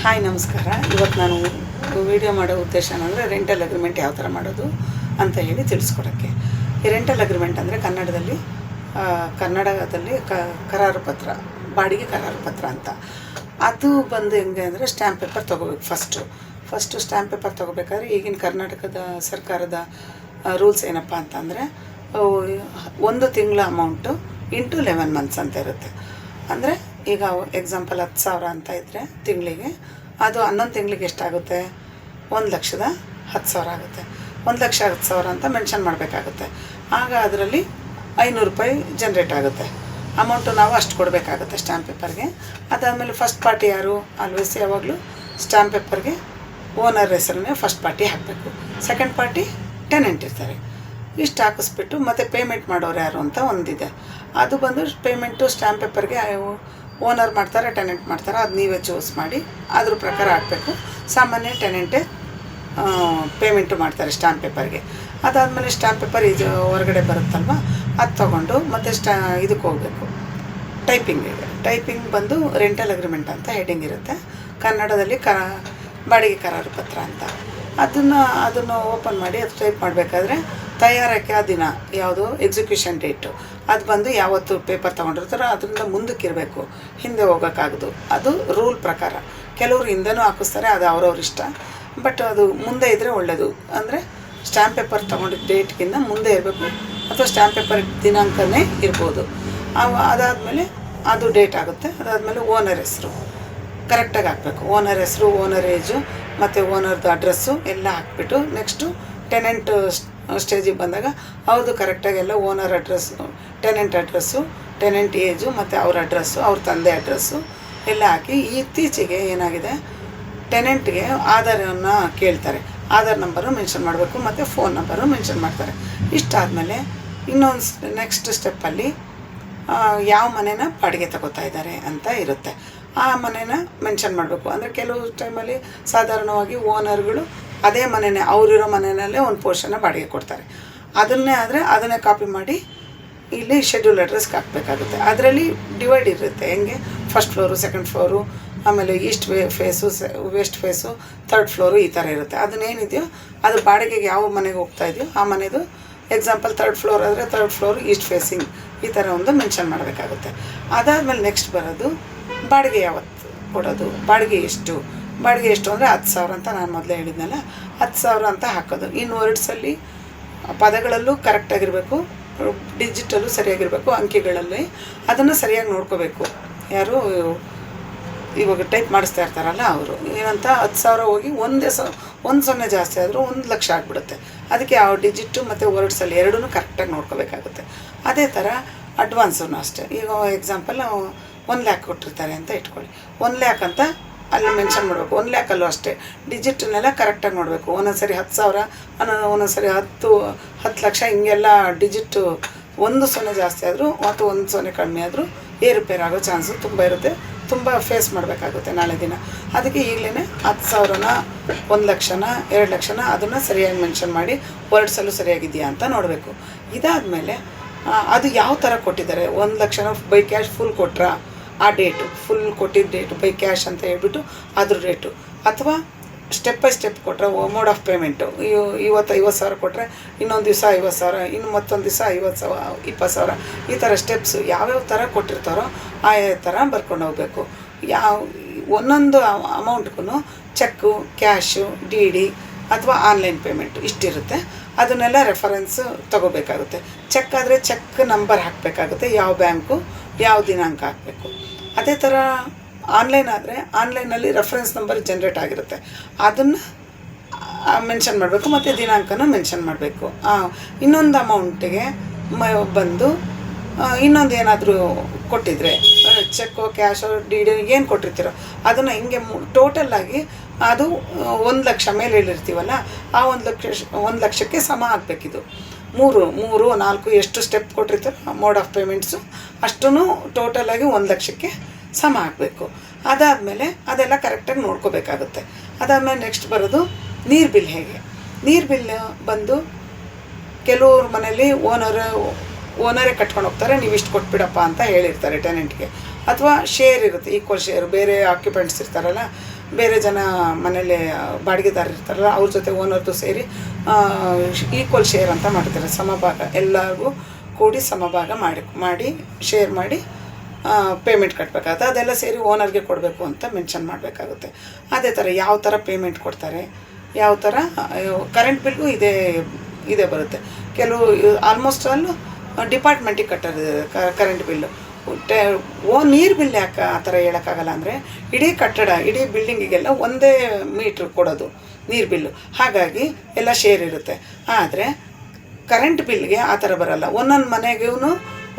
Hi ನಮಸ್ಕಾರ. ಇವತ್ತು ನಾನು ವಿಡಿಯೋ ಮಾಡೋ ಉದ್ದೇಶ ಏನಂದರೆ ರೆಂಟಲ್ ಅಗ್ರಿಮೆಂಟ್ ಯಾವ ಥರ ಮಾಡೋದು ಅಂತ ಹೇಳಿ ತಿಳಿಸ್ಕೊಡೋಕ್ಕೆ. ಈ ರೆಂಟಲ್ ಅಗ್ರಿಮೆಂಟ್ ಅಂದರೆ ಕನ್ನಡದಲ್ಲಿ ಕರಾರು ಪತ್ರ, ಬಾಡಿಗೆ ಕರಾರು ಪತ್ರ ಅಂತ. ಅದು ಬಂದು ಹೆಂಗೆ ಅಂದರೆ ಸ್ಟ್ಯಾಂಪ್ ಪೇಪರ್ ತೊಗೋಬೇಕು. ಫಸ್ಟು ಸ್ಟ್ಯಾಂಪ್ ಪೇಪರ್ ತೊಗೋಬೇಕಾದ್ರೆ ಈಗಿನ ಕರ್ನಾಟಕದ ಸರ್ಕಾರದ ರೂಲ್ಸ್ ಏನಪ್ಪ ಅಂತಂದರೆ 1 ತಿಂಗಳ ಅಮೌಂಟು ಇಂಟು 11 ಮಂತ್ಸ್ ಅಂತ ಇರುತ್ತೆ. ಅಂದರೆ ಈಗ ಎಕ್ಸಾಂಪಲ್ 10,000 ಅಂತ ಇದ್ದರೆ ತಿಂಗಳಿಗೆ, ಅದು 11 ತಿಂಗಳಿಗೆ ಎಷ್ಟಾಗುತ್ತೆ? 1,10,000 ಆಗುತ್ತೆ. 1,10,000 ಅಂತ ಮೆನ್ಷನ್ ಮಾಡಬೇಕಾಗುತ್ತೆ. ಆಗ ಅದರಲ್ಲಿ 500 ರೂಪಾಯಿ ಜನ್ರೇಟ್ ಆಗುತ್ತೆ. ಅಮೌಂಟು ನಾವು ಅಷ್ಟು ಕೊಡಬೇಕಾಗುತ್ತೆ ಸ್ಟ್ಯಾಂಪ್ ಪೇಪರ್ಗೆ. ಅದಾದಮೇಲೆ ಫಸ್ಟ್ ಪಾರ್ಟಿ ಯಾರು? ಆಲ್ವೇಸ್ ಯಾವಾಗಲೂ ಸ್ಟ್ಯಾಂಪ್ ಪೇಪರ್ಗೆ ಓನರ್ ಹೆಸರನ್ನೇ ಫಸ್ಟ್ ಪಾರ್ಟಿ ಹಾಕಬೇಕು. ಸೆಕೆಂಡ್ ಪಾರ್ಟಿ ಟೆನೆಂಟ್ ಇರ್ತಾರೆ. ಇಷ್ಟು ಹಾಕಿಸ್ಬಿಟ್ಟು ಮತ್ತು ಪೇಮೆಂಟ್ ಮಾಡೋರು ಯಾರು ಅಂತ ಒಂದಿದೆ. ಅದು ಬಂದು ಪೇಮೆಂಟು ಸ್ಟ್ಯಾಂಪ್ ಪೇಪರ್ಗೆ ಓನರ್ ಮಾಡ್ತಾರೆ, ಟೆನೆಂಟ್ ಮಾಡ್ತಾರೆ, ಅದು ನೀವೇ ಚೂಸ್ ಮಾಡಿ ಅದ್ರ ಪ್ರಕಾರ ಹಾಕಬೇಕು. ಸಾಮಾನ್ಯ ಟೆನೆಂಟೇ ಪೇಮೆಂಟು ಮಾಡ್ತಾರೆ ಸ್ಟ್ಯಾಂಪ್ ಪೇಪರ್ಗೆ. ಅದಾದಮೇಲೆ ಸ್ಟ್ಯಾಂಪ್ ಪೇಪರ್ ಇದು ಹೊರಗಡೆ ಬರುತ್ತಲ್ವ, ಅದು ತೊಗೊಂಡು ಮತ್ತು ಇದಕ್ಕೆ ಹೋಗಬೇಕು ಟೈಪಿಂಗ್ ಬಂದು ರೆಂಟಲ್ ಅಗ್ರಿಮೆಂಟ್ ಅಂತ ಹೆಡಿಂಗ್ ಇರುತ್ತೆ. ಕನ್ನಡದಲ್ಲಿ ಬಾಡಿಗೆ ಕರಾರು ಪತ್ರ ಅಂತ. ಅದನ್ನು ಓಪನ್ ಮಾಡಿ ಅದು ಟೈಪ್ ಮಾಡಬೇಕಾದ್ರೆ ತಯಾರಕ್ಕೆ ಆ ದಿನ ಯಾವುದು ಎಕ್ಸಿಕ್ಯೂಷನ್ ಡೇಟು ಅದು ಬಂದು ಯಾವತ್ತು ಪೇಪರ್ ತೊಗೊಂಡಿರ್ತಾರೋ ಅದರಿಂದ ಮುಂದಕ್ಕೆ ಇರಬೇಕು, ಹಿಂದೆ ಹೋಗೋಕ್ಕಾಗೋದು. ಅದು ರೂಲ್ ಪ್ರಕಾರ. ಕೆಲವರು ಹಿಂದೆನೂ ಹಾಕಿಸ್ತಾರೆ, ಅದು ಅವ್ರವ್ರ ಇಷ್ಟ. ಬಟ್ ಅದು ಮುಂದೆ ಇದ್ದರೆ ಒಳ್ಳೆಯದು. ಅಂದರೆ ಸ್ಟ್ಯಾಂಪ್ ಪೇಪರ್ ತೊಗೊಂಡಿದ್ದ ಡೇಟ್ಗಿಂತ ಮುಂದೆ ಇರಬೇಕು, ಅಥವಾ ಸ್ಟ್ಯಾಂಪ್ ಪೇಪರ್ ದಿನಾಂಕನೇ ಇರ್ಬೋದು. ಅದಾದಮೇಲೆ ಅದು ಡೇಟ್ ಆಗುತ್ತೆ. ಅದಾದಮೇಲೆ ಓನರ್ ಹೆಸರು ಕರೆಕ್ಟಾಗಿ ಹಾಕಬೇಕು. ಓನರ್ ಹೆಸರು, ಓನರ್ ಏಜು ಮತ್ತು ಓನರ್ದು ಅಡ್ರೆಸ್ಸು ಎಲ್ಲ ಹಾಕ್ಬಿಟ್ಟು ನೆಕ್ಸ್ಟು ಟೆನೆಂಟ್ ಸ್ಟೇಜಿಗೆ ಬಂದಾಗ ಅವ್ರದ್ದು ಕರೆಕ್ಟಾಗಿ ಎಲ್ಲ owner address, tenant address, tenant age ಮತ್ತು ಅವ್ರ ಅಡ್ರೆಸ್ಸು, ಅವ್ರ ತಂದೆ ಅಡ್ರೆಸ್ಸು ಎಲ್ಲ ಹಾಕಿ. ಇತ್ತೀಚೆಗೆ ಏನಾಗಿದೆ, ಟೆನೆಂಟ್ಗೆ ಆಧಾರವನ್ನು ಕೇಳ್ತಾರೆ. ಆಧಾರ್ ನಂಬರು ಮೆನ್ಷನ್ ಮಾಡಬೇಕು ಮತ್ತು ಫೋನ್ ನಂಬರು ಮೆನ್ಷನ್ ಮಾಡ್ತಾರೆ. ಇಷ್ಟಾದಮೇಲೆ ಇನ್ನೊಂದು ನೆಕ್ಸ್ಟ್ ಸ್ಟೆಪ್ಪಲ್ಲಿ ಯಾವ ಮನೇನ ಬಾಡಿಗೆ ತಗೋತಾ ಇದ್ದಾರೆ ಅಂತ ಇರುತ್ತೆ. ಆ ಮನೇನ ಮೆನ್ಷನ್ ಮಾಡಬೇಕು. ಅಂದರೆ ಕೆಲವು ಟೈಮಲ್ಲಿ ಸಾಧಾರಣವಾಗಿ ಓನರ್ಗಳು ಅದೇ ಮನೆಯೇ, ಅವರಿರೋ ಮನೆಯಲ್ಲೇ ಒಂದು ಪೋರ್ಷನ್ನ ಬಾಡಿಗೆ ಕೊಡ್ತಾರೆ. ಅದನ್ನೇ ಕಾಪಿ ಮಾಡಿ ಇಲ್ಲಿ ಶೆಡ್ಯೂಲ್ ಅಡ್ರೆಸ್ಗೆ ಹಾಕಬೇಕಾಗುತ್ತೆ. ಅದರಲ್ಲಿ ಡಿವೈಡ್ ಇರುತ್ತೆ. ಹೆಂಗೆ ಫಸ್ಟ್ ಫ್ಲೋರು, ಸೆಕೆಂಡ್ ಫ್ಲೋರು, ಆಮೇಲೆ east face, west face, third floor, ಈ ಥರ ಇರುತ್ತೆ. ಅದನ್ನೇನಿದೆಯೋ ಅದು ಬಾಡಿಗೆಗೆ ಯಾವ ಮನೆಗೆ ಹೋಗ್ತಾ ಇದೆಯೋ ಆ ಮನೆದು ಎಕ್ಸಾಂಪಲ್ ಥರ್ಡ್ ಫ್ಲೋರ್ ಆದರೆ ಥರ್ಡ್ ಫ್ಲೋರು ಈಸ್ಟ್ ಫೇಸಿಂಗ್, ಈ ಥರ ಒಂದು ಮೆನ್ಷನ್ ಮಾಡಬೇಕಾಗುತ್ತೆ. ಅದಾದಮೇಲೆ ನೆಕ್ಸ್ಟ್ ಬರೋದು ಬಾಡಿಗೆ ಯಾವತ್ತು ಕೊಡೋದು, ಬಾಡಿಗೆ ಎಷ್ಟು ಅಂದರೆ 10,000 ಅಂತ ನಾನು ಮೊದಲೇ ಹೇಳಿದ್ನಲ್ಲ, 10,000 ಅಂತ ಹಾಕೋದು. ಇನ್ನು ವರ್ಡ್ಸಲ್ಲಿ ಪದಗಳಲ್ಲೂ ಕರೆಕ್ಟಾಗಿರಬೇಕು, ಡಿಜಿಟಲ್ಲೂ ಸರಿಯಾಗಿರಬೇಕು, ಅಂಕಿಗಳಲ್ಲಿ ಅದನ್ನು ಸರಿಯಾಗಿ ನೋಡ್ಕೋಬೇಕು. ಯಾರು ಇವಾಗ ಟೈಪ್ ಮಾಡಿಸ್ತಾ ಇರ್ತಾರಲ್ಲ ಅವರು ಏನಂತ 10,000 ಹೋಗಿ 1 ಜಾಸ್ತಿ ಆದರೂ 1,00,000 ಆಗಿಬಿಡುತ್ತೆ. ಅದಕ್ಕೆ ಯಾವ ಡಿಜಿಟ್ಟು ಮತ್ತು ವರ್ಡ್ಸಲ್ಲಿ ಎರಡೂ ಕರೆಕ್ಟಾಗಿ ನೋಡ್ಕೋಬೇಕಾಗುತ್ತೆ. ಅದೇ ಥರ ಅಡ್ವಾನ್ಸೂ ಅಷ್ಟೇ. ಈಗ ಎಕ್ಸಾಂಪಲ್ 1,00,000 ಕೊಟ್ಟಿರ್ತಾರೆ ಅಂತ ಇಟ್ಕೊಳ್ಳಿ. 1,00,000 ಅಂತ ಅಲ್ಲಿ ಮೆನ್ಷನ್ ಮಾಡಬೇಕು. 1,00,000 ಅಷ್ಟೇ ಡಿಜಿಟನ್ನೆಲ್ಲ ಕರೆಕ್ಟಾಗಿ ನೋಡಬೇಕು. ಒಂದೊಂದ್ಸರಿ 10,000, ಒಂದೊಂದ್ಸರಿ 10 ಲಕ್ಷ, ಹಿಂಗೆಲ್ಲ ಡಿಜಿಟ್ಟು 1 ಜಾಸ್ತಿ ಆದರೂ ಮತ್ತು 1 ಕಡಿಮೆ ಆದರೂ ಏರುಪೇರು ಆಗೋ ಚಾನ್ಸು ತುಂಬ ಇರುತ್ತೆ. ತುಂಬ ಫೇಸ್ ಮಾಡಬೇಕಾಗುತ್ತೆ ನಾಳೆ ದಿನ. ಅದಕ್ಕೆ ಈಗಲೇ 10,000ನ, 1,00,000ನ, 2,00,000ನ ಅದನ್ನು ಸರಿಯಾಗಿ ಮೆನ್ಷನ್ ಮಾಡಿ ವರ್ಡ್ಸಲ್ಲೂ ಸರಿಯಾಗಿದೆಯಾ ಅಂತ ನೋಡಬೇಕು. ಇದಾದಮೇಲೆ ಅದು ಯಾವ ಥರ ಕೊಟ್ಟಿದ್ದಾರೆ, 1,00,000ನ ಬೈ ಕ್ಯಾಶ್ ಫುಲ್ ಕೊಟ್ರಾ, ಆ ಡೇಟು ಫುಲ್ ಕೊಟ್ಟಿದ್ದ ಡೇಟು ಬೈ ಕ್ಯಾಶ್ ಅಂತ ಹೇಳ್ಬಿಟ್ಟು ಅದ್ರ ರೇಟು, ಅಥವಾ ಸ್ಟೆಪ್ ಬೈ ಸ್ಟೆಪ್ ಕೊಟ್ಟರೆ ಮೋಡ್ ಆಫ್ ಪೇಮೆಂಟು. ಇವತ್ತು 50,000 ಕೊಟ್ಟರೆ ಇನ್ನೊಂದು ದಿವಸ 50,000, ಇನ್ನು ಮತ್ತೊಂದು ದಿವಸ 20,000, ಈ ಥರ ಸ್ಟೆಪ್ಸು ಯಾವ್ಯಾವ ಥರ ಕೊಟ್ಟಿರ್ತಾರೋ ಆ ಥರ ಬರ್ಕೊಂಡು ಹೋಗಬೇಕು. ಒಂದೊಂದು ಅಮೌಂಟ್ಗೂ ಚೆಕ್ಕು, ಕ್ಯಾಶು, ಡಿ ಅಥವಾ ಆನ್ಲೈನ್ ಪೇಮೆಂಟು ಇಷ್ಟಿರುತ್ತೆ. ಅದನ್ನೆಲ್ಲ ರೆಫರೆನ್ಸ್ ತೊಗೋಬೇಕಾಗುತ್ತೆ. ಚೆಕ್ ಆದರೆ ಚೆಕ್ ನಂಬರ್ ಹಾಕಬೇಕಾಗುತ್ತೆ, ಯಾವ ಬ್ಯಾಂಕು, ಯಾವ ದಿನಾಂಕ ಹಾಕಬೇಕು. ಅದೇ ಥರ ಆನ್ಲೈನ್ ಆದರೆ ಆನ್ಲೈನಲ್ಲಿ ರೆಫರೆನ್ಸ್ ನಂಬರ್ ಜನ್ರೇಟ್ ಆಗಿರುತ್ತೆ, ಅದನ್ನು ಮೆನ್ಷನ್ ಮಾಡಬೇಕು ಮತ್ತು ದಿನಾಂಕನೂ ಮೆನ್ಷನ್ ಮಾಡಬೇಕು. ಇನ್ನೊಂದು ಅಮೌಂಟಿಗೆ ಬಂದು ಇನ್ನೊಂದು ಏನಾದರೂ ಕೊಟ್ಟಿದ್ರೆ ಚೆಕ್ಕೋ, ಕ್ಯಾಶೋ, ಡಿ ಏನು ಕೊಟ್ಟಿರ್ತೀರೋ ಅದನ್ನು ಹಿಂಗೆ ಟೋಟಲ್ಲಾಗಿ ಅದು 1,00,000 ಮೇಲೆ ಹೇಳಿರ್ತೀವಲ್ಲ, ಆ 1,00,000ಕ್ಕೆ ಸಮ ಆಗಬೇಕಿದು. 3, 4 ಎಷ್ಟು ಸ್ಟೆಪ್ ಕೊಟ್ಟಿರ್ತಾರೋ ಮೋಡ್ ಆಫ್ ಪೇಮೆಂಟ್ಸು ಅಷ್ಟೂ ಟೋಟಲಾಗಿ 1,00,000ಕ್ಕೆ ಸಮ ಆಗಬೇಕು. ಅದಾದಮೇಲೆ ಅದೆಲ್ಲ ಕರೆಕ್ಟಾಗಿ ನೋಡ್ಕೋಬೇಕಾಗುತ್ತೆ. ಅದಾದಮೇಲೆ ನೆಕ್ಸ್ಟ್ ಬರೋದು ನೀರು ಬಿಲ್. ನೀರು ಬಿಲ್ ಬಂದು ಕೆಲವ್ರ ಮನೇಲಿ ಓನರೇ ಕಟ್ಕೊಂಡು ಹೋಗ್ತಾರೆ, ನೀವು ಇಷ್ಟು ಕೊಟ್ಬಿಡಪ್ಪ ಅಂತ ಹೇಳಿರ್ತಾರೆ ಟೆನೆಂಟ್ಗೆ. ಅಥವಾ ಶೇರ್ ಇರುತ್ತೆ, ಈಕ್ವಲ್ ಶೇರ್, ಬೇರೆ ಆಕ್ಯುಪೆಂಟ್ಸ್ ಇರ್ತಾರಲ್ಲ ಬೇರೆ ಜನ ಮನೇಲಿ ಬಾಡಿಗೆದಾರರು ಇರ್ತಾರಲ್ಲ ಅವ್ರ ಜೊತೆ ಓನರ್ದು ಸೇರಿ ಈಕ್ವಲ್ ಶೇರ್ ಅಂತ ಮಾಡ್ತಾರೆ, ಸಮಭಾಗ ಎಲ್ಲರಿಗೂ ಕೂಡಿ ಸಮಭಾಗ ಮಾಡಿ ಶೇರ್ ಮಾಡಿ ಪೇಮೆಂಟ್ ಕಟ್ಟಬೇಕಾಗುತ್ತೆ. ಅದೆಲ್ಲ ಸೇರಿ ಓನರ್ಗೆ ಕೊಡಬೇಕು ಅಂತ ಮೆನ್ಷನ್ ಮಾಡಬೇಕಾಗುತ್ತೆ. ಅದೇ ಥರ ಯಾವ ಥರ ಪೇಮೆಂಟ್ ಕೊಡ್ತಾರೆ, ಯಾವ ಥರ ಕರೆಂಟ್ ಬಿಲ್ಗೂ ಇದೇ ಬರುತ್ತೆ. ಕೆಲವು ಆಲ್ಮೋಸ್ಟ್ ಆಲ್ ಡಿಪಾರ್ಟ್ಮೆಂಟಿಗೆ ಕಟ್ಟೋದು ಕರೆಂಟ್ ಬಿಲ್ಲು. ನೀರು ಬಿಲ್ ಯಾಕೆ ಆ ಥರ ಹೇಳೋಕ್ಕಾಗಲ್ಲ ಅಂದರೆ ಇಡೀ ಕಟ್ಟಡ ಇಡೀ ಬಿಲ್ಡಿಂಗಿಗೆಲ್ಲ ಒಂದೇ ಮೀಟ್ರ್ ಕೊಡೋದು ನೀರು ಬಿಲ್ಲು, ಹಾಗಾಗಿ ಎಲ್ಲ ಶೇರ್ ಇರುತ್ತೆ. ಆದರೆ ಕರೆಂಟ್ ಬಿಲ್ಗೆ ಆ ಥರ ಬರಲ್ಲ, ಒಂದೊಂದು ಮನೆಗೂ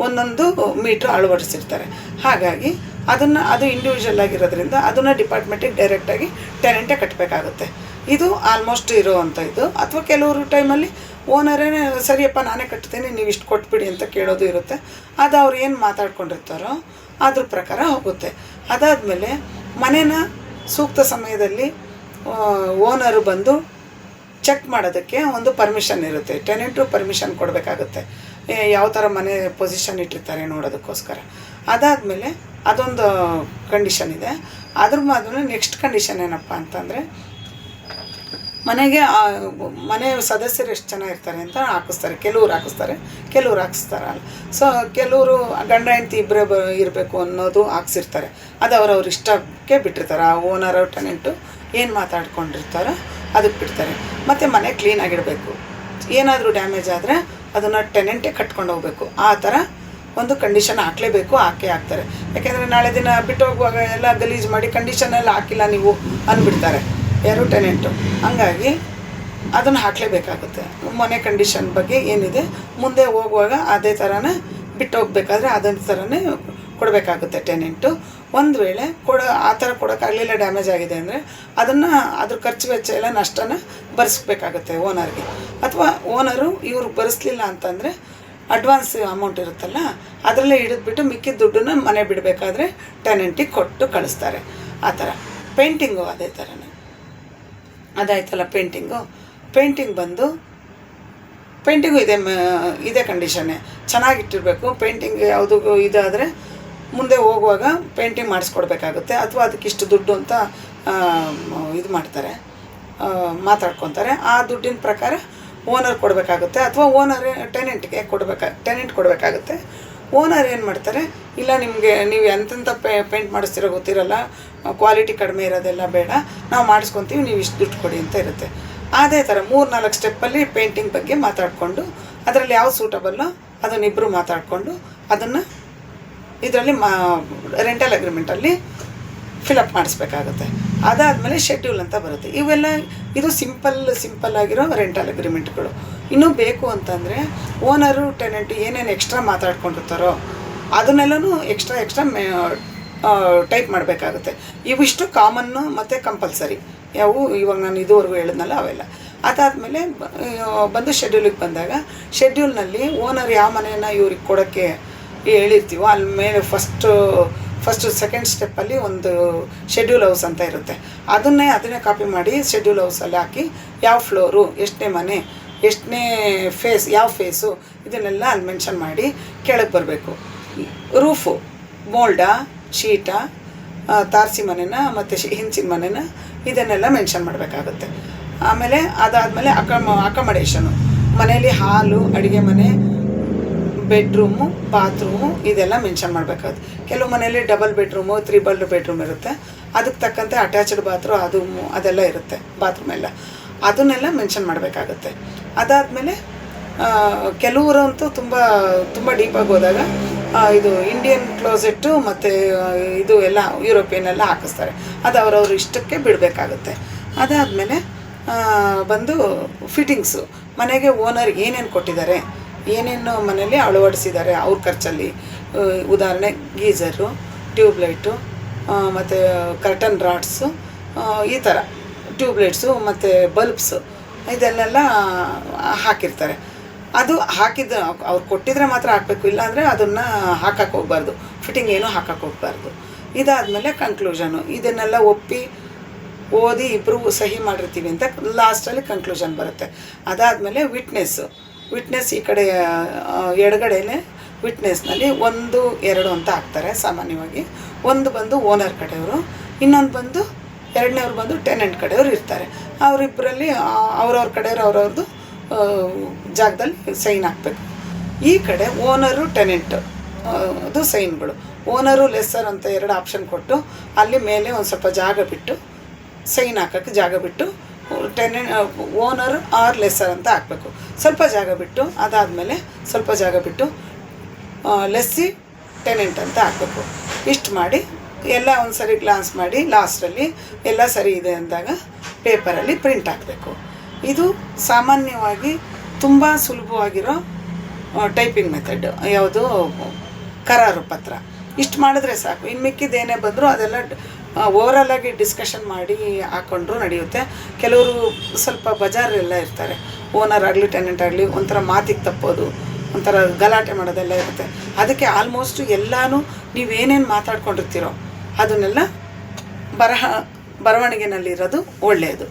ಒಂದೊಂದು ಮೀಟ್ರ್ ಅಳವಡಿಸಿರ್ತಾರೆ. ಹಾಗಾಗಿ ಅದು ಇಂಡಿವಿಜುವಲ್ ಆಗಿರೋದ್ರಿಂದ ಅದನ್ನು ಡಿಪಾರ್ಟ್ಮೆಂಟಿಗೆ ಡೈರೆಕ್ಟಾಗಿ ಟೆನೆಂಟೇ ಕಟ್ಟಬೇಕಾಗುತ್ತೆ. ಇದು ಆಲ್ಮೋಸ್ಟ್ ಇರೋವಂಥ ಇದು. ಅಥವಾ ಕೆಲವರು ಟೈಮಲ್ಲಿ ಓನರೇ ಸರಿಯಪ್ಪ ನಾನೇ ಕಟ್ತೀನಿ ನೀವು ಇಷ್ಟು ಕೊಟ್ಬಿಡಿ ಅಂತ ಕೇಳೋದು ಇರುತ್ತೆ. ಅದು ಅವ್ರು ಏನು ಮಾತಾಡ್ಕೊಂಡಿರ್ತಾರೋ ಅದ್ರ ಪ್ರಕಾರ ಹೋಗುತ್ತೆ. ಅದಾದಮೇಲೆ ಮನೇನ ಸೂಕ್ತ ಸಮಯದಲ್ಲಿ ಓನರು ಬಂದು ಚೆಕ್ ಮಾಡೋದಕ್ಕೆ ಒಂದು ಪರ್ಮಿಷನ್ ಇರುತ್ತೆ. ಟೆನೆಂಟು ಪರ್ಮಿಷನ್ ಕೊಡಬೇಕಾಗುತ್ತೆ, ಯಾವ ಥರ ಮನೆ ಪೊಸಿಷನ್ ಇಟ್ಟಿರ್ತಾರೆ ನೋಡೋದಕ್ಕೋಸ್ಕರ. ಅದಾದಮೇಲೆ ಅದೊಂದು ಕಂಡೀಷನ್ ಇದೆ. ಅದ್ರ ಮಾತ್ರ ನೆಕ್ಸ್ಟ್ ಕಂಡೀಷನ್ ಏನಪ್ಪ ಅಂತಂದರೆ ಮನೆ ಸದಸ್ಯರು ಎಷ್ಟು ಜನ ಇರ್ತಾರೆ ಅಂತ ಹಾಕಿಸ್ತಾರೆ. ಕೆಲವ್ರು ಹಾಕಿಸ್ತಾರೆ, ಕೆಲವ್ರು ಹಾಕಿಸ್ತಾರಲ್ಲ. ಸೊ ಕೆಲವರು ಗಂಡ ಹೆಂಡತಿ ಇಬ್ಬರೇ ಇರಬೇಕು ಅನ್ನೋದು ಹಾಕ್ಸಿರ್ತಾರೆ. ಅದು ಅವ್ರವ್ರ ಇಷ್ಟಕ್ಕೆ ಬಿಟ್ಟಿರ್ತಾರೆ. ಆ ಓನರ್ ಟೆನೆಂಟು ಏನು ಮಾತಾಡ್ಕೊಂಡಿರ್ತಾರೋ ಅದಕ್ಕೆ ಬಿಡ್ತಾರೆ. ಮತ್ತು ಮನೆ ಕ್ಲೀನಾಗಿಡಬೇಕು. ಏನಾದರೂ ಡ್ಯಾಮೇಜ್ ಆದರೆ ಅದನ್ನು ಟೆನೆಂಟೇ ಕಟ್ಕೊಂಡು ಹೋಗಬೇಕು. ಆ ಥರ ಒಂದು ಕಂಡೀಷನ್ ಹಾಕಲೇಬೇಕು, ಹಾಕ್ತಾರೆ. ಯಾಕೆಂದರೆ ನಾಳೆ ದಿನ ಬಿಟ್ಟು ಹೋಗುವಾಗ ಎಲ್ಲ ಗಲೀಜು ಮಾಡಿ ಕಂಡೀಷನ್ ಎಲ್ಲ ಹಾಕಿಲ್ಲ ನೀವು ಅಂದ್ಬಿಡ್ತಾರೆ ಯಾರು ಟೆನೆಂಟು. ಹಂಗಾಗಿ ಅದನ್ನು ಹಾಕಲೇಬೇಕಾಗುತ್ತೆ. ಮನೆ ಕಂಡೀಷನ್ ಬಗ್ಗೆ ಏನಿದೆ ಮುಂದೆ ಹೋಗುವಾಗ ಅದೇ ಥರನೇ ಬಿಟ್ಟು ಹೋಗ್ಬೇಕಾದ್ರೆ ಅದೇ ಥರನೇ ಕೊಡಬೇಕಾಗುತ್ತೆ ಟೆನೆಂಟು. ಒಂದು ವೇಳೆ ಆ ಥರ ಕೊಡೋಕ್ಕಾಗಲಿಲ್ಲ, ಡ್ಯಾಮೇಜ್ ಆಗಿದೆ ಅಂದರೆ ಅದ್ರ ಖರ್ಚು ವೆಚ್ಚ ಎಲ್ಲ ನಷ್ಟನ ಭರಿಸ್ಬೇಕಾಗುತ್ತೆ ಓನರ್ಗೆ. ಅಥವಾ ಓನರು ಇವ್ರು ಭರಿಸ್ಲಿಲ್ಲ ಅಂತಂದರೆ ಅಡ್ವಾನ್ಸ್ ಅಮೌಂಟ್ ಇರುತ್ತಲ್ಲ ಅದರಲ್ಲೇ ಹಿಡಿದ್ಬಿಟ್ಟು ಮಿಕ್ಕಿದ ದುಡ್ಡನ್ನ ಮನೆ ಬಿಡಬೇಕಾದ್ರೆ ಟೆನೆಂಟಿಗೆ ಕೊಟ್ಟು ಕಳಿಸ್ತಾರೆ. ಆ ಥರ ಪೇಂಟಿಂಗು ಅದೇ ಥರನೇ. ಅದಾಯ್ತಲ್ಲ ಪೇಂಟಿಂಗ್ ಬಂದು ಪೇಂಟಿಂಗು ಇದೇ ಕಂಡೀಷನ್ನೇ, ಚೆನ್ನಾಗಿಟ್ಟಿರಬೇಕು. ಪೇಂಟಿಂಗ್ ಯಾವುದೂ ಇದಾದರೆ ಮುಂದೆ ಹೋಗುವಾಗ ಪೇಂಟಿಂಗ್ ಮಾಡಿಸ್ಕೊಡ್ಬೇಕಾಗುತ್ತೆ. ಅಥವಾ ಅದಕ್ಕಿಷ್ಟು ದುಡ್ಡು ಅಂತ ಇದು ಮಾಡ್ತಾರೆ, ಮಾತಾಡ್ಕೊತಾರೆ. ಆ ದುಡ್ಡಿನ ಪ್ರಕಾರ ಓನರ್ ಕೊಡಬೇಕಾಗುತ್ತೆ. ಅಥವಾ ಓನರ್ ಟೆನೆಂಟ್ ಕೊಡಬೇಕಾಗುತ್ತೆ. ಓನರ್ ಏನು ಮಾಡ್ತಾರೆ, ಇಲ್ಲ ನಿಮಗೆ ನೀವು ಎಂತೆಂಥ ಪೇಂಟ್ ಮಾಡಿಸ್ತಿರೋ ಗೊತ್ತಿರಲ್ಲ, ಕ್ವಾಲಿಟಿ ಕಡಿಮೆ ಇರೋದೆಲ್ಲ ಬೇಡ, ನಾವು ಮಾಡಿಸ್ಕೊತೀವಿ, ನೀವು ಇಷ್ಟು ದುಡ್ಡು ಕೊಡಿ ಅಂತ ಇರುತ್ತೆ. ಅದೇ ಥರ 3-4 ಸ್ಟೆಪ್ಪಲ್ಲಿ ಪೇಂಟಿಂಗ್ ಬಗ್ಗೆ ಮಾತಾಡಿಕೊಂಡು ಅದರಲ್ಲಿ ಯಾವ ಸೂಟಬಲ್ಲೋ ಅದನ್ನಿಬ್ಬರು ಮಾತಾಡಿಕೊಂಡು ಅದನ್ನು ಇದರಲ್ಲಿ ರೆಂಟಲ್ ಅಗ್ರಿಮೆಂಟಲ್ಲಿ ಫಿಲಪ್ ಮಾಡಿಸ್ಬೇಕಾಗುತ್ತೆ. ಅದಾದಮೇಲೆ ಶೆಡ್ಯೂಲ್ ಅಂತ ಬರುತ್ತೆ. ಇದು ಸಿಂಪಲ್ ಆಗಿರೋ ರೆಂಟಲ್ ಅಗ್ರಿಮೆಂಟ್ಗಳು. ಇನ್ನೂ ಬೇಕು ಅಂತಂದರೆ ಓನರು ಟೆನೆಂಟು ಏನೇನು ಎಕ್ಸ್ಟ್ರಾ ಮಾತಾಡ್ಕೊಂಡಿರ್ತಾರೋ ಅದನ್ನೆಲ್ಲನೂ ಎಕ್ಸ್ಟ್ರಾ ಟೈಪ್ ಮಾಡಬೇಕಾಗುತ್ತೆ. ಇವಿಷ್ಟು ಕಾಮನ್ನು ಮತ್ತು ಕಂಪಲ್ಸರಿ ಇವಾಗ ನಾನು ಇದುವರೆಗೂ ಹೇಳಿದ್ನಲ್ಲ ಅವೆಲ್ಲ. ಅದಾದಮೇಲೆ ಬಂದು ಶೆಡ್ಯೂಲಿಗೆ ಬಂದಾಗ ಶೆಡ್ಯೂಲ್ನಲ್ಲಿ ಓನರ್ ಯಾವ ಮನೆಯನ್ನು ಇವ್ರಿಗೆ ಕೊಡೋಕ್ಕೆ ಹೇಳಿರ್ತೀವೋ ಅಲ್ಲಿ ಮೇಲೆ ಫಸ್ಟು ಸೆಕೆಂಡ್ ಸ್ಟೆಪ್ಪಲ್ಲಿ ಒಂದು ಶೆಡ್ಯೂಲ್ ಹೌಸ್ ಅಂತ ಇರುತ್ತೆ. ಅದನ್ನೇ ಕಾಪಿ ಮಾಡಿ ಶೆಡ್ಯೂಲ್ ಹೌಸಲ್ಲಿ ಹಾಕಿ ಯಾವ ಫ್ಲೋರು, ಎಷ್ಟನೇ ಮನೆ, ಎಷ್ಟನೇ ಫೇಸ್, ಯಾವ ಫೇಸು ಇದನ್ನೆಲ್ಲ ಅಲ್ಲಿ ಮೆನ್ಷನ್ ಮಾಡಿ ಕೆಳಗೆ ಬರಬೇಕು. ರೂಫು ಮೋಲ್ಡಾ, ಶೀಟಾ, ತಾರಸಿ ಮನೆನ ಮತ್ತು ಹಿಂಚಿನ ಮನೆನ ಇದನ್ನೆಲ್ಲ ಮೆನ್ಷನ್ ಮಾಡಬೇಕಾಗುತ್ತೆ. ಆಮೇಲೆ ಅದಾದಮೇಲೆ ಅಕಮಡೇಷನು, ಮನೆಯಲ್ಲಿ ಹಾಲು, ಅಡುಗೆ ಮನೆ, ಬೆಡ್ರೂಮು, ಬಾತ್ರೂಮು ಇದೆಲ್ಲ ಮೆನ್ಷನ್ ಮಾಡಬೇಕಾಗುತ್ತೆ. ಕೆಲವು ಮನೆಯಲ್ಲಿ ಡಬಲ್ ಬೆಡ್ರೂಮು, 3 ಬೆಡ್ರೂಮ್ ಇರುತ್ತೆ. ಅದಕ್ಕೆ ತಕ್ಕಂತೆ ಅಟ್ಯಾಚ್ಡ್ ಬಾತ್ರೂಮ್ ಅದೆಲ್ಲ ಇರುತ್ತೆ, ಬಾತ್ರೂಮ್ ಎಲ್ಲ ಅದನ್ನೆಲ್ಲ ಮೆನ್ಷನ್ ಮಾಡಬೇಕಾಗುತ್ತೆ. ಅದಾದಮೇಲೆ ಕೆಲವರಂತೂ ತುಂಬ ಡೀಪಾಗಿ ಹೋದಾಗ ಇದು ಇಂಡಿಯನ್ ಕ್ಲೋಸೆಟ್ಟು ಮತ್ತು ಇದು ಎಲ್ಲ ಯುರೋಪಿಯನ್ ಎಲ್ಲ ಹಾಕಿಸ್ತಾರೆ. ಅದು ಅವರವ್ರ ಇಷ್ಟಕ್ಕೆ ಬಿಡಬೇಕಾಗುತ್ತೆ. ಅದಾದಮೇಲೆ ಬಂದು ಫಿಟ್ಟಿಂಗ್ಸು, ಮನೆಗೆ ಓನರ್ ಏನೇನು ಕೊಟ್ಟಿದ್ದಾರೆ, ಏನೇನು ಮನೆಯಲ್ಲಿ ಅಳವಡಿಸಿದ್ದಾರೆ ಅವ್ರ ಖರ್ಚಲ್ಲಿ. ಉದಾಹರಣೆ ಗೀಝರು, ಟ್ಯೂಬ್ಲೈಟು ಮತ್ತು ಕರ್ಟನ್ ರಾಡ್ಸು, ಈ ಥರ ಟ್ಯೂಬ್ಲೈಟ್ಸು ಮತ್ತು ಬಲ್ಬ್ಸು ಇದನ್ನೆಲ್ಲ ಹಾಕಿರ್ತಾರೆ. ಅದು ಹಾಕಿದ್ದು ಅವ್ರು ಕೊಟ್ಟಿದ್ರೆ ಮಾತ್ರ ಹಾಕಬೇಕು, ಇಲ್ಲಾಂದರೆ ಅದನ್ನು ಹಾಕಕ್ಕೆ ಹೋಗ್ಬಾರ್ದು, ಫಿಟ್ಟಿಂಗ್ ಏನೂ ಹಾಕಕ್ಕೆ ಹೋಗ್ಬಾರ್ದು. ಇದಾದಮೇಲೆ ಕನ್ಕ್ಲೂಷನು, ಇದನ್ನೆಲ್ಲ ಓದಿ ಇಬ್ಬರು ಸಹಿ ಮಾಡಿರ್ತೀವಿ ಅಂತ ಲಾಸ್ಟಲ್ಲಿ ಕನ್ಕ್ಲೂಷನ್ ಬರುತ್ತೆ. ಅದಾದಮೇಲೆ ವಿಟ್ನೆಸ್ ಈ ಕಡೆ ಎಡಗಡೆಯೇ ವಿಟ್ನೆಸ್ನಲ್ಲಿ 1-2 ಅಂತ ಹಾಕ್ತಾರೆ ಸಾಮಾನ್ಯವಾಗಿ. ಒಂದು ಬಂದು ಓನರ್ ಕಡೆಯವರು, ಇನ್ನೊಂದು ಬಂದು ಎರಡನೇವ್ರು ಬಂದು ಟೆನೆಂಟ್ ಕಡೆಯವ್ರು ಇರ್ತಾರೆ. ಅವರಿಬ್ಬರಲ್ಲಿ ಅವ್ರವ್ರ ಕಡೆಯವ್ರು ಅವ್ರವ್ರದ್ದು ಜಾಗದಲ್ಲಿ ಸೈನ್ ಹಾಕಬೇಕು. ಈ ಕಡೆ ಓನರು ಟೆನೆಂಟ್ ಅದು ಸೈನ್ಗಳು. ಓನರು ಲೆಸ್ಸರ್ ಅಂತ 2 ಆಪ್ಷನ್ ಕೊಟ್ಟು ಅಲ್ಲಿ ಮೇಲೆ ಒಂದು ಸ್ವಲ್ಪ ಜಾಗ ಬಿಟ್ಟು ಸೈನ್ ಹಾಕೋಕ್ಕೆ ಜಾಗ ಬಿಟ್ಟು ಓನರ್ ಆರ್ ಲೆಸ್ಸರ್ ಅಂತ ಹಾಕಬೇಕು. ಸ್ವಲ್ಪ ಜಾಗ ಬಿಟ್ಟು ಅದಾದಮೇಲೆ ಸ್ವಲ್ಪ ಜಾಗ ಬಿಟ್ಟು ಲೆಸ್ಸಿ ಟೆನೆಂಟ್ ಅಂತ ಹಾಕಬೇಕು. ಇಷ್ಟು ಮಾಡಿ ಎಲ್ಲ ಒಂದು ಸರಿ ಗ್ಲಾನ್ಸ್ ಮಾಡಿ ಲಾಸ್ಟಲ್ಲಿ ಎಲ್ಲ ಸರಿ ಇದೆ ಅಂದಾಗ ಪೇಪರಲ್ಲಿ ಪ್ರಿಂಟ್ ಹಾಕಬೇಕು. ಇದು ಸಾಮಾನ್ಯವಾಗಿ ತುಂಬ ಸುಲಭವಾಗಿರೋ ಟೈಪಿಂಗ್ ಮೆಥಡ್. ಯಾವುದು? ಕರಾರು ಪತ್ರ. ಇಷ್ಟು ಮಾಡಿದ್ರೆ ಸಾಕು. ಇನ್ನು ಮಿಕ್ಕಿದ್ದೇನೇ ಬಂದರೂ ಅದೆಲ್ಲ ಓವರಾಲಾಗಿ ಡಿಸ್ಕಷನ್ ಮಾಡಿ ಹಾಕ್ಕೊಂಡ್ರೂ ನಡೆಯುತ್ತೆ. ಕೆಲವರು ಸ್ವಲ್ಪ ಬಜಾರೆಲ್ಲ ಇರ್ತಾರೆ, ಓನರ್ ಆಗಲಿ ಟೆನೆಂಟ್ ಆಗಲಿ, ಒಂಥರ ಮಾತಿಗೆ ತಪ್ಪೋದು, ಒಂಥರ ಗಲಾಟೆ ಮಾಡೋದೆಲ್ಲ ಇರುತ್ತೆ. ಅದಕ್ಕೆ ಆಲ್ಮೋಸ್ಟು ಎಲ್ಲನೂ ನೀವೇನೇನು ಮಾತಾಡ್ಕೊಂಡಿರ್ತೀರೋ ಅದನ್ನೆಲ್ಲ ಬರವಣಿಗೆನಲ್ಲಿರೋದು ಒಳ್ಳೆಯದು.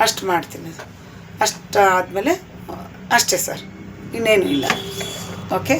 ಅಷ್ಟು ಮಾಡ್ತೀನಿ. ಅಷ್ಟು ಆದಮೇಲೆ ಅಷ್ಟೇ ಸರ್, ಇನ್ನೇನು ಇಲ್ಲ. ಓಕೆ.